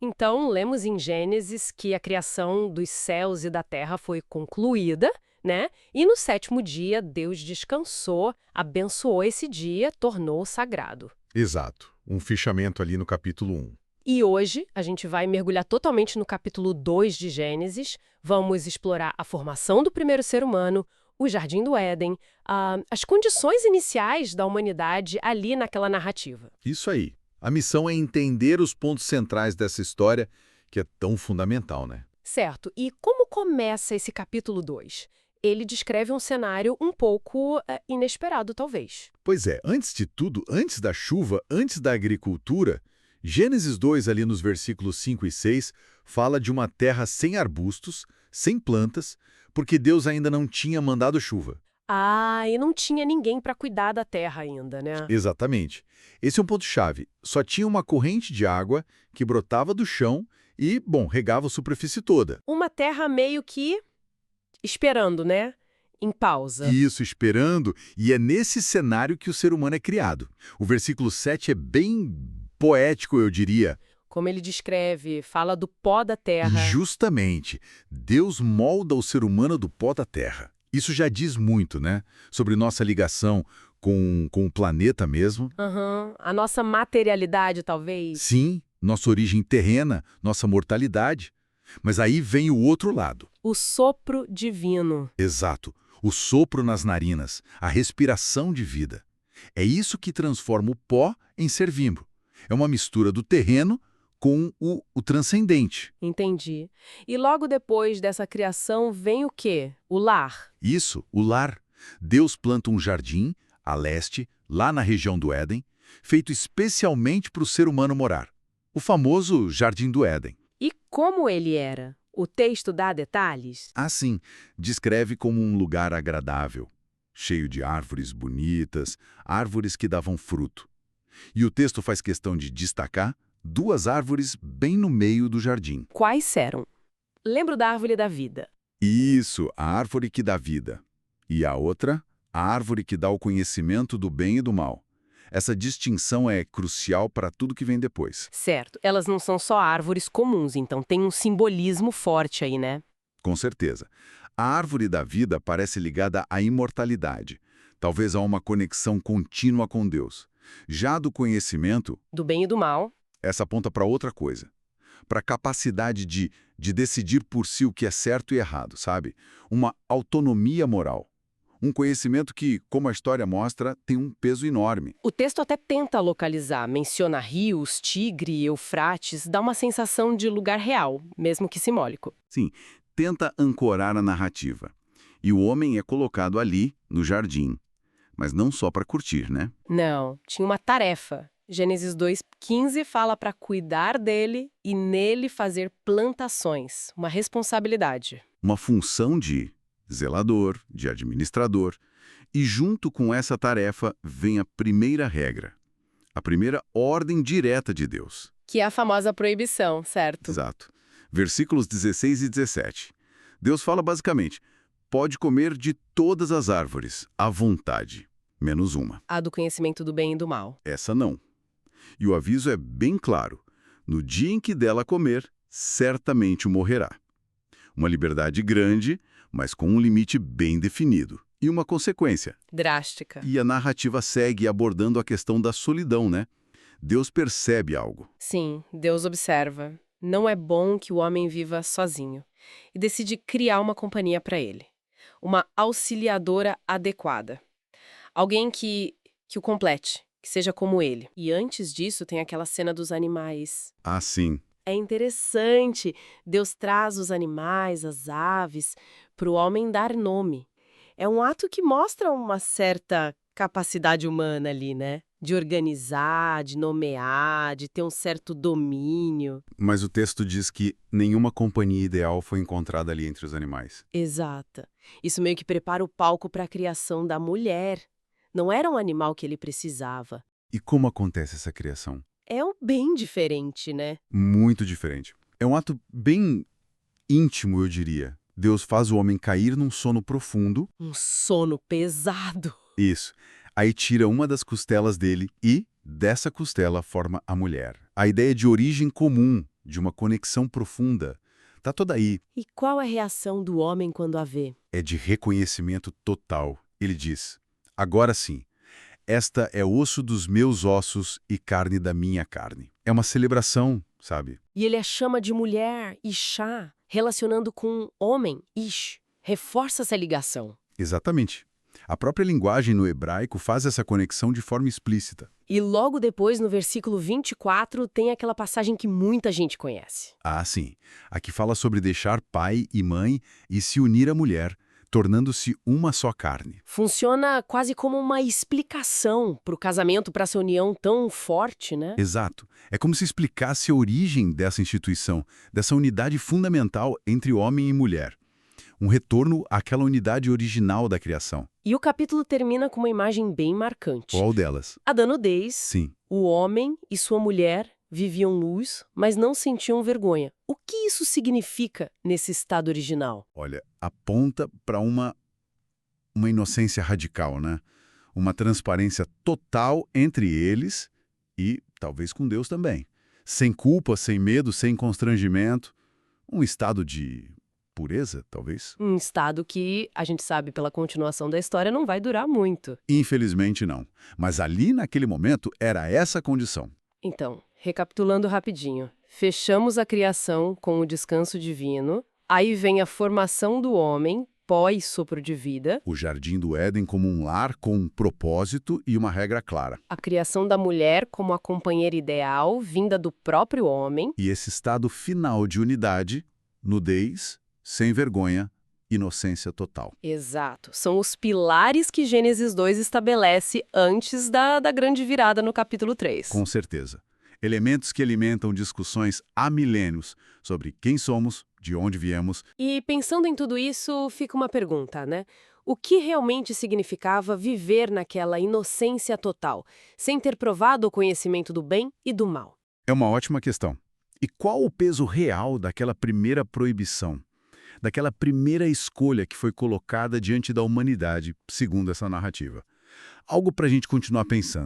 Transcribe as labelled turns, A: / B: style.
A: Então, lemos em Gênesis que a criação dos céus e da terra foi concluída, né? E no sétimo dia, Deus descansou, abençoou esse dia, tornou-o sagrado.
B: Exato. Um fichamento ali no capítulo 1.
A: E hoje a gente vai mergulhar totalmente no capítulo 2 de Gênesis. Vamos explorar a formação do primeiro ser humano, o Jardim do Éden, as condições iniciais da humanidade ali naquela narrativa.
B: Isso aí. A missão é entender os pontos centrais dessa história, que é tão fundamental, né?
A: Certo. E como começa esse capítulo 2? Ele descreve um cenário um pouco inesperado, talvez.
B: Pois é, antes de tudo, antes da chuva, antes da agricultura, Gênesis 2, ali nos versículos 5 e 6, fala de uma terra sem arbustos, sem plantas, porque Deus ainda não tinha mandado chuva.
A: Ah, e não tinha ninguém para cuidar da terra ainda, né?
B: Exatamente. Esse é um ponto-chave. Só tinha uma corrente de água que brotava do chão e, bom, regava a superfície toda.
A: Uma terra meio que esperando, né? Em pausa.
B: Isso, esperando, e é nesse cenário que o ser humano é criado. O versículo 7 é bem poético, eu diria.
A: Como ele descreve, fala do pó da
B: E
A: terra.
B: justamente, Deus molda o ser humano do pó da terra. Isso já diz muito, né? Sobre nossa ligação com o planeta mesmo.
A: Aham. A nossa materialidade, talvez.
B: Sim, nossa origem terrena, nossa mortalidade. Mas aí vem o outro lado.
A: O sopro divino.
B: Exato. O sopro nas narinas, a respiração de vida. É isso que transforma o pó em ser vivo. É uma mistura do terreno com o transcendente.
A: Entendi. E logo depois dessa criação vem o quê? O lar.
B: Isso, o lar. Deus planta um jardim, a leste, lá na região do Éden, feito especialmente para o ser humano morar. O famoso Jardim do Éden.
A: E como ele era? O texto dá detalhes?
B: Assim, descreve como um lugar agradável, cheio de árvores bonitas, árvores que davam fruto. E o texto faz questão de destacar duas árvores bem no meio do jardim.
A: Quais eram? Lembro da árvore da vida.
B: Isso, a árvore que dá vida. E a outra, a árvore que dá o conhecimento do bem e do mal. Essa distinção é crucial para tudo que vem depois.
A: Certo. Elas não são só árvores comuns, então tem um simbolismo forte aí, né?
B: Com certeza. A árvore da vida parece ligada à imortalidade, talvez a uma conexão contínua com Deus. Já a do conhecimento,
A: Do bem e do mal.
B: essa aponta para outra coisa. Para a capacidade de decidir por si o que é certo e errado, sabe? Uma autonomia moral. Um conhecimento que, como a história mostra, tem um peso enorme.
A: O texto até tenta localizar, menciona rios, Tigre, Eufrates, dá uma sensação de lugar real, mesmo que simbólico.
B: Sim, tenta ancorar a narrativa. E o homem é colocado ali, no jardim. Mas não só para curtir, né?
A: Não, tinha uma tarefa. Gênesis 2:15 fala para cuidar dele e nele fazer plantações, uma responsabilidade.
B: Uma função de zelador, de administrador. E junto com essa tarefa vem a primeira regra. A primeira ordem direta de Deus.
A: Que é a famosa proibição, certo?
B: Exato. Versículos 16 e 17. Deus fala basicamente, pode comer de todas as árvores, à vontade, menos uma.
A: A do conhecimento do bem e do mal.
B: Essa não. E o aviso é bem claro. No dia em que dela comer, certamente morrerá. Uma liberdade grande, mas com um limite bem definido. E uma consequência.
A: Drástica.
B: E a narrativa segue abordando a questão da solidão, né? Deus percebe algo.
A: Sim, Deus observa. Não é bom que o homem viva sozinho. E decide criar uma companhia para ele. Uma auxiliadora adequada. Alguém que o complete, que seja como ele. E antes disso tem aquela cena dos animais.
B: Ah, sim.
A: É interessante. Deus traz os animais, as aves, para o homem dar nome. É um ato que mostra uma certa capacidade humana ali, né? De organizar, de nomear, de ter um certo domínio.
B: Mas o texto diz que nenhuma companhia ideal foi encontrada ali entre os animais.
A: Exata. Isso meio que prepara o palco para a criação da mulher. Não era um animal que ele precisava.
B: E como acontece essa criação?
A: É um bem diferente, né?
B: Muito diferente. É um ato bem íntimo, eu diria. Deus faz o homem cair num sono profundo.
A: Um sono pesado.
B: Isso. Aí tira uma das costelas dele e, dessa costela, forma a mulher. A ideia de origem comum, de uma conexão profunda. Tá toda aí.
A: E qual é a reação do homem quando a vê?
B: É de reconhecimento total. Ele diz: agora sim, esta é osso dos meus ossos e carne da minha carne. É uma celebração, sabe?
A: E ele a chama de mulher, Ishá, relacionando com homem, Ish. Reforça essa ligação.
B: Exatamente. A própria linguagem no hebraico faz essa conexão de forma explícita.
A: E logo depois, no versículo 24, tem aquela passagem que muita gente conhece.
B: Ah, sim. Aqui fala sobre deixar pai e mãe e se unir à mulher, tornando-se uma só carne.
A: Funciona quase como uma explicação para o casamento, para essa união tão forte, né?
B: Exato. É como se explicasse a origem dessa instituição, dessa unidade fundamental entre homem e mulher. Um retorno àquela unidade original da criação.
A: E o capítulo termina com uma imagem bem marcante.
B: Qual delas?
A: A da nudez,
B: Sim.
A: o homem e sua mulher viviam nus, mas não sentiam vergonha. O que isso significa nesse estado original?
B: Olha, aponta para uma inocência radical, né? Uma transparência total entre eles e talvez com Deus também. Sem culpa, sem medo, sem constrangimento. Um estado de pureza, talvez?
A: Um estado que, a gente sabe pela continuação da história, não vai durar muito.
B: Infelizmente não. Mas ali naquele momento era essa a condição.
A: Então, recapitulando rapidinho, fechamos a criação com o descanso divino, aí vem a formação do homem, pós-sopro de vida,
B: O jardim do Éden como um lar com um propósito e uma regra clara.
A: a criação da mulher como a companheira ideal, vinda do próprio homem,
B: E esse estado final de unidade, nudez, sem vergonha, inocência total.
A: exato, são os pilares que Gênesis 2 estabelece antes da grande virada no capítulo 3.
B: Com certeza. Elementos que alimentam discussões há milênios sobre quem somos, de onde viemos.
A: E pensando em tudo isso, fica uma pergunta, né? O que realmente significava viver naquela inocência total, sem ter provado o conhecimento do bem e do mal?
B: É uma ótima questão. E qual o peso real daquela primeira proibição? Daquela primeira escolha que foi colocada diante da humanidade, segundo essa narrativa? Algo para a gente continuar pensando.